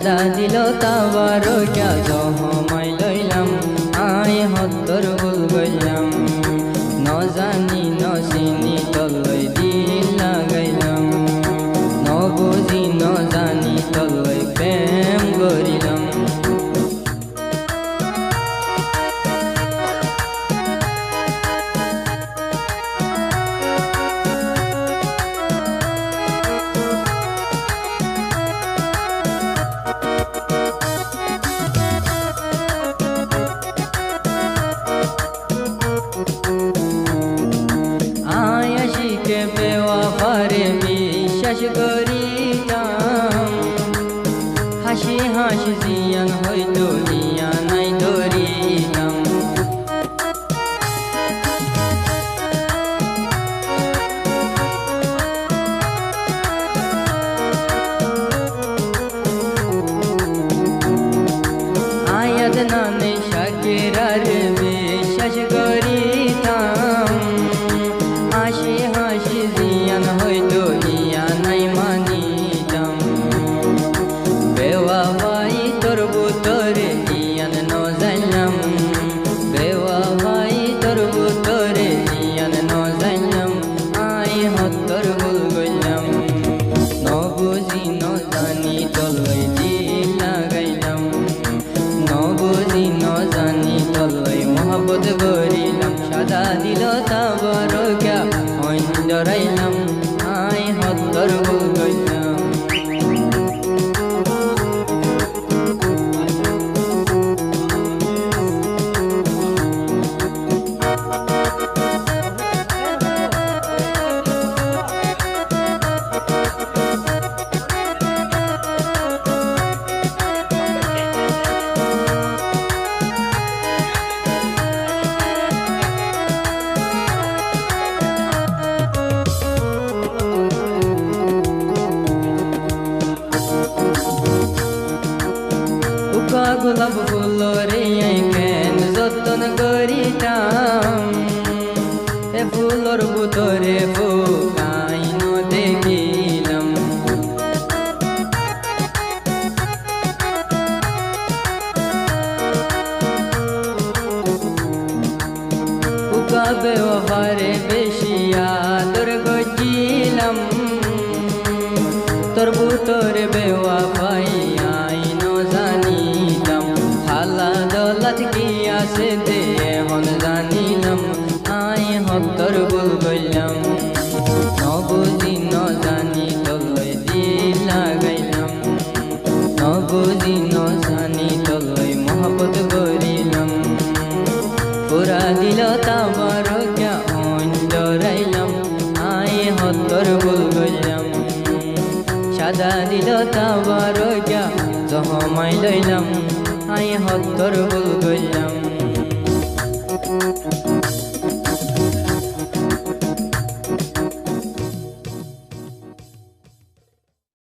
সাদা দিল তাবারকা জহমাই লইলাম আয় হত্তর ভুল গইলাম ন জানি ন চিনি তলৈ দিল লাগাইলাম ন বুঝি ন জানি তলৈ প্রেম করিলাম আয়াশিকে বেওয়াফারে বিশ্বাস করিতাম হাসি হাসি জিয়ান হইতো জিয়া নাই ধরিতাম আয়াত নানে শাকিরার বিশ্বাস করিতাম হাসি হাসি জিয়ান হইতো জিয়া নাই মানিতাম বেওয়াফাই তোর বুতরে জিয়ান ন জানলাম বেওয়াফাই তোর বুতরে জিয়ান ন জানলাম আই হত্তর ভুল গইলাম ন বুঝি ন জানি তলৈ দিল লাগাইলাম ন বুঝি ন জানি তলৈ মহব্বত করিলাম সাদা দিল তাবারকা অঞ্জরাইলাম আই হত্তর ভুল গইলাম গোলাপ ফুলরে কেন যতন করিতাম এ ফুলর বুতরে ফুকাইন দেখিলাম উকাবে ওভারে বেশি আদর গজিলাম তোর বুতরে বেওয়াফাই আইন জানিলাম হালা দৌলত কি আছে দে এখন জানিলাম আই হত্তর ভুল গইলাম ন বুঝি ন জানি তলৈ দিল লাগাইলাম ন বুঝি ন জানি তলৈ মহব্বত করিলাম পুরা দিল তাবারকা অঞ্জরাইলাম আই হত্তর ভুল গইলাম সাদা দিল তাবারকা জহমাই লইলাম আই হত্তর ভুল গইলাম